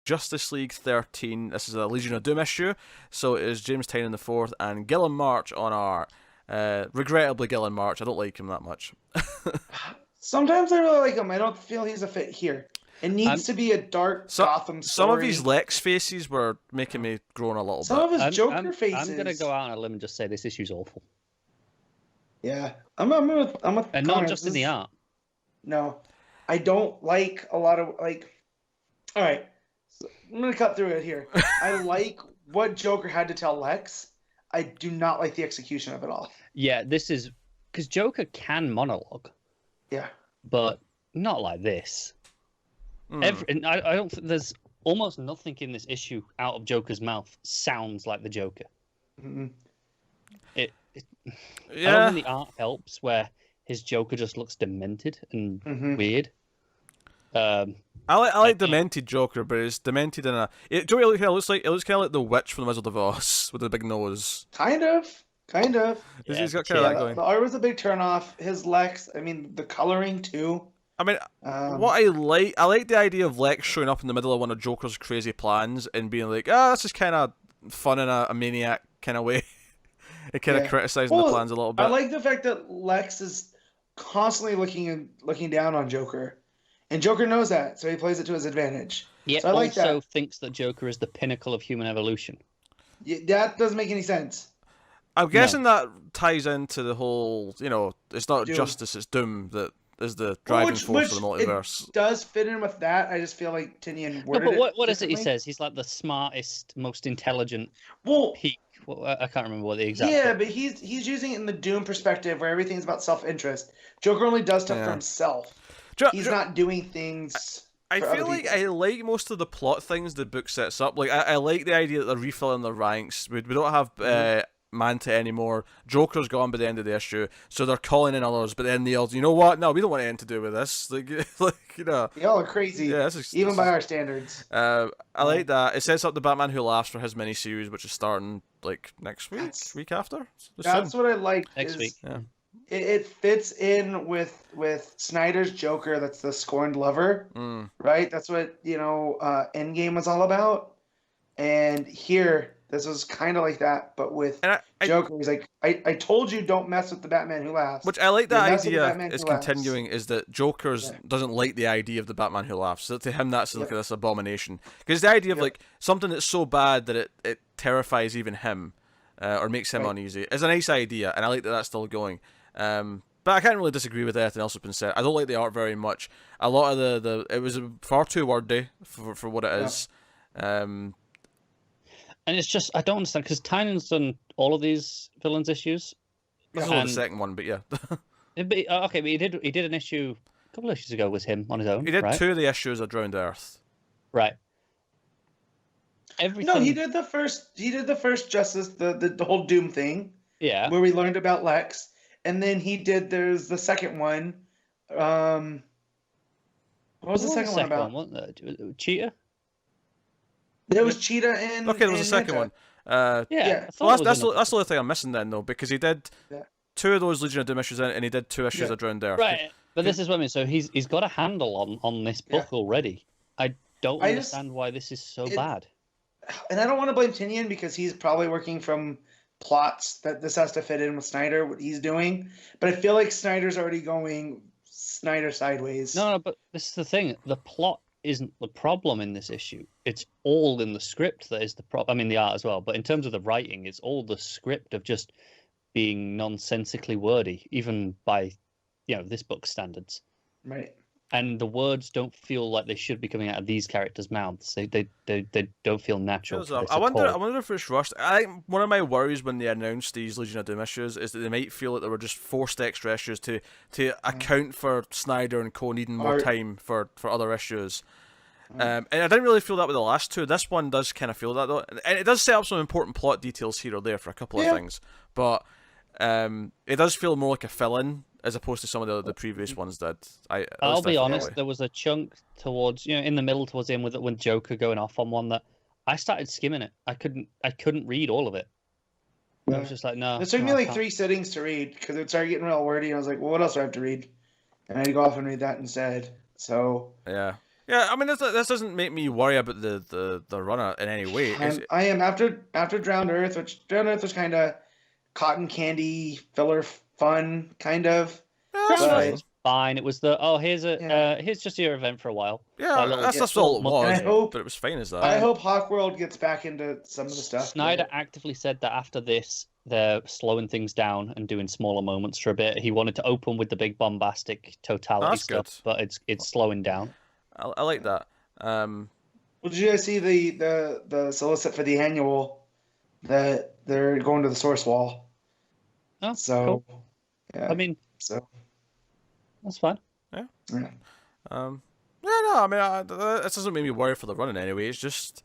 Justice League 13. This is a Legion of Doom issue, so it is James Tynion the fourth and Gillen March on art. Regrettably, Gillen March. I don't like him that much. Sometimes I really like him. I don't feel he's a fit here. It needs to be a dark Gotham story. Some of his Lex faces were making me groan a little bit. Some of his Joker faces. I'm gonna go out on a limb and just say this issue's awful. Yeah, I'm with and not just in the art. No, I don't like a lot of like. All right, so I'm gonna cut through it here. I like what Joker had to tell Lex. I do not like the execution of it all. Yeah, this is because Joker can monologue. Yeah, but not like this. I don't think there's almost nothing in this issue out of Joker's mouth sounds like the Joker. Mm-hmm. I don't think the art helps where his Joker just looks demented and weird. I like demented Joker, but it's demented in a. It looks kind of like the witch from the Wizard of Oz with the big nose. Kind of. He's got kind of that going. The art was a big turnoff. His Lex, I mean, the coloring too. I mean, what I like the idea of Lex showing up in the middle of one of Joker's crazy plans and being like, this is kind of fun in a maniac kind of way. And kind of criticizing the plans a little bit. I like the fact that Lex is constantly looking down on Joker. And Joker knows that, so he plays it to his advantage. Yet so I like also that. Thinks that Joker is the pinnacle of human evolution. Yeah, that doesn't make any sense. I'm guessing that ties into the whole, it's not justice, it's doom that is the driving force for the multiverse. It does fit in with that. I just feel like Tynion worded what is it he says? He's like the smartest, most intelligent peak. Well, I can't remember what the exact. Yeah, but he's using it in the Doom perspective where everything's about self-interest. Joker only does stuff for himself. He's not doing things. I feel like I like most of the plot things the book sets up. Like I like the idea that they're refilling their ranks. We don't have Manta anymore. Joker's gone by the end of the issue, so they're calling in others. But then the others, you know what? No, we don't want anything to do with this. Y'all are crazy. Yeah, even by our standards. I like that. It sets up the Batman Who Laughs for his miniseries, which is starting like next week, week after. That's what I like. Next week. Yeah. It fits in with Snyder's Joker. That's the scorned lover, right? That's what Endgame was all about. And here, this was kind of like that, but with Joker. He's like, I told you don't mess with the Batman Who Laughs. Which I like that idea is continuing, is that Joker's doesn't like the idea of the Batman Who Laughs. So to him, that's like this abomination. Because the idea of like something that's so bad that it terrifies even him or makes him uneasy is a nice idea, and I like that that's still going. But I can't really disagree with anything else that's been said. I don't like the art very much. A lot of it was far too wordy for what it is. And it's just, I don't understand, because Tynion's done all of these villains issues. This is only the second one, but yeah. But he did an issue, a couple of issues ago with him on his own. He did 2 of the issues of Drowned Earth. Right. No, he did the first Justice, the whole Doom thing. Yeah. Where we learned about Lex. And then there's the second one. What was the second one about? Cheetah? There was Cheetah and there was a second one. Yeah. Well, that's the other thing I'm missing then, though, because he did 2 of those Legion of Doom issues, and he did 2 issues of Drowned Earth. Right, but this is what I mean. So he's got a handle on this book already. I don't understand why this is so bad. And I don't want to blame Tynion because he's probably working from plots that this has to fit in with Snyder, what he's doing. But I feel like Snyder's already going Snyder sideways. No, but this is the thing. The plot isn't the problem in this issue. It's all in the script that is the problem. I mean, the art as well. But in terms of the writing, it's all the script of just being nonsensically wordy, even by, this book's standards. Right. And the words don't feel like they should be coming out of these characters' mouths. They don't feel natural. I wonder if it's rushed. I think one of my worries when they announced these Legion of Doom issues is that they might feel like they were just forced extra issues to account for Snyder and Co needing more time for other issues. And I didn't really feel that with the last 2. This one does kind of feel that, though. And it does set up some important plot details here or there for a couple of things. But it does feel more like a fill-in as opposed to some of the previous ones did. I'll be honest, there was a chunk towards, in the middle towards the end with Joker going off on one that I started skimming it. I couldn't read all of it. I was just like, no. It took me like 3 sittings to read because it started getting real wordy. And I was like, well, what else do I have to read? And I had to go off and read that instead. So yeah. Yeah, I mean, this doesn't make me worry about the runner in any way. I am after Drowned Earth, which Drowned Earth was kind of cotton candy filler fun, kind of. Yeah, that's Drowned Earth fine. was fine. It was here's just your event for a while. Yeah, Like little- that's all it little was. And I hope- but it was fine as that. I hope Hawkworld gets back into some of the stuff. Snyder actively said that after this, they're slowing things down and doing smaller moments for a bit. He wanted to open with the big bombastic totality That's stuff, good. but it's slowing down. I like that. Well, did you guys see the solicit for the annual that they're going to the source wall? Oh, So, cool. yeah. I mean, So, that's fine. yeah. Yeah, no, I mean, this doesn't make me worry for the running anyway. It's just,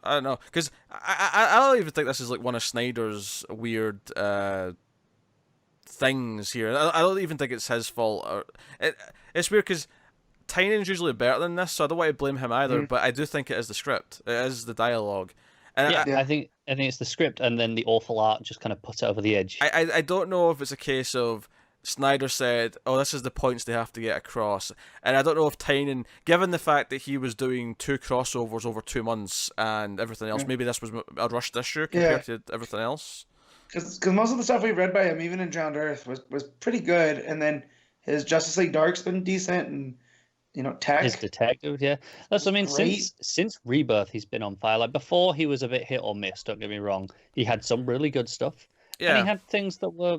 I don't know, because I don't even think this is like one of Snyder's weird things here. I don't even think it's his fault. It's weird because Tynion's usually better than this, so I don't want to blame him either. But I do think it is the script. It is the dialogue. And I think it's the script, and then the awful art just kind of puts it over the edge. I don't know if it's a case of Snyder said, "Oh, this is the points they have to get across," and I don't know if Tynion, given the fact that he was doing 2 crossovers over 2 months and everything else, maybe this was a rushed issue compared to everything else. Because most of the stuff we've read by him, even in Drowned Earth, was pretty good, and then his Justice League Dark's been decent, and Tech. His detective, yeah. That's what I mean. Great. Since Rebirth, he's been on fire. Like before, he was a bit hit or miss. Don't get me wrong. He had some really good stuff, and he had things that were,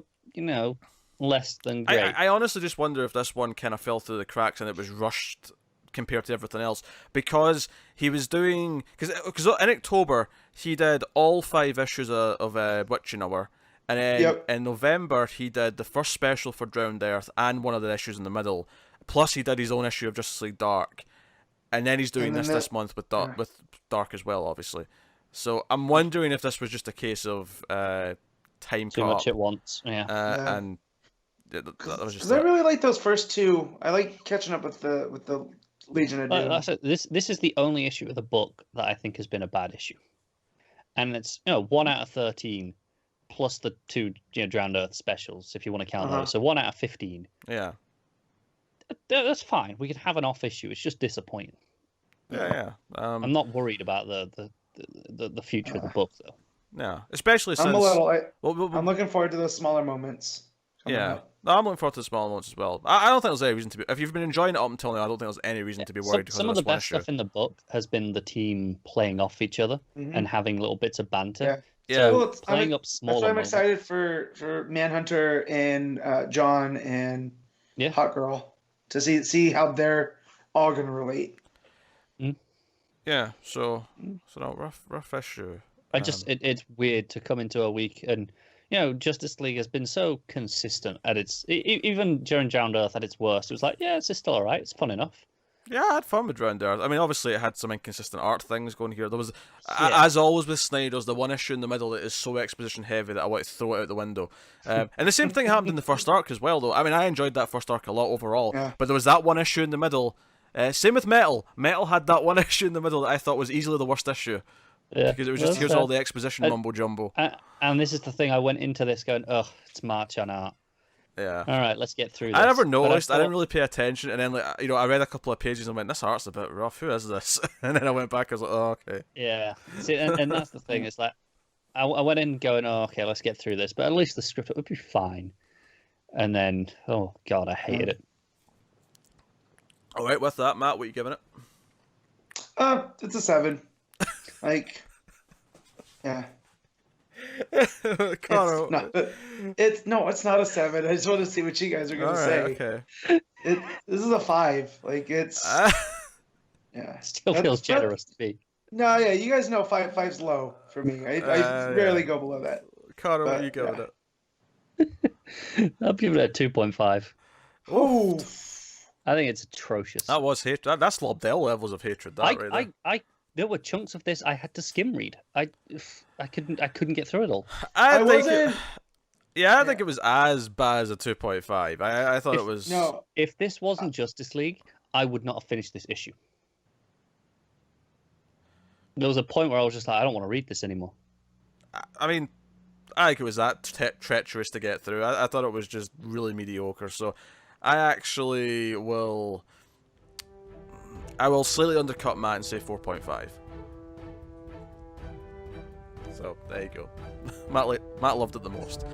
less than great. I honestly just wonder if this one kind of fell through the cracks and it was rushed compared to everything else, because he was doing because in October he did all 5 issues of Witching Hour, and then in November he did the first special for Drowned Earth and one of the issues in the middle. Plus, he did his own issue of Justice League Dark, and then he's doing this month with Dark as well, obviously. So I'm wondering if this was just a case of time too much at once. Yeah, and that was just. Because I really like those first 2. I like catching up with the Legion of Doom. This is the only issue of the book that I think has been a bad issue, and it's 1 out of 13, plus the 2 Drowned Earth specials if you want to count those. So 1 out of 15. Yeah. That's fine. We can have an off issue. It's just disappointing. Yeah. I'm not worried about the future of the book, though. Yeah, especially since I'm looking forward to those smaller moments. Yeah, no, I'm looking forward to the smaller moments as well. I don't think there's any reason to be. If you've been enjoying it up until now, I don't think there's any reason to be worried. Some of the best stuff in the book has been the team playing off each other and having little bits of banter. Yeah. So Well, playing up smaller. That's why I'm moments. excited for Manhunter and John and Hot Girl to see how they're all gonna relate. Yeah. So no, rough issue. It's weird to come into a week and Justice League has been so consistent at its even during Drowned Earth at its worst. It was like, yeah, it's still alright. It's fun enough. Yeah, I had fun with Drowned Earth. I mean, obviously, it had some inconsistent art things going here. There was, as always with Snyder's, the one issue in the middle that is so exposition heavy that I want to throw it out the window. And the same thing happened in the first arc as well, though. I mean, I enjoyed that first arc a lot overall, but there was that one issue in the middle. Same with Metal. Metal had that one issue in the middle that I thought was easily the worst issue. Yeah, because it was just here's all the exposition mumbo jumbo. And this is the thing. I went into this going, "Ugh, it's March on art." Yeah. All right, let's get through this. I never noticed. I didn't really pay attention, and then I read a couple of pages and went, "This art's a bit rough. Who is this?" And then I went back. I was like, "Oh, okay." Yeah. See, and that's the thing. It's like I went in going, "Oh, okay, let's get through this." But at least the script would be fine. And then, oh god, I hated it. All right, with that, Matt, what are you giving it? It's a 7. Like, yeah. Connor, it's not a 7. I just want to see what you guys are gonna say. Okay. This is a 5. Like it's yeah. Still feels generous to me. No, yeah, you guys know 5's low for me. I rarely go below that. Connor, what are you giving it? I'll give it a 2.5. Oh, I think it's atrocious. That was hatred. That's Lobdell levels of hatred. There were chunks of this I had to skim read. I couldn't get through it all. I think it was as bad as a 2.5. I thought it was. No. If this wasn't Justice League, I would not have finished this issue. There was a point where I was just like, I don't want to read this anymore. I mean, I think it was that treacherous to get through. I thought it was just really mediocre. So I actually will. I will slightly undercut Matt and say 4.5. So there you go. Matt loved it the most.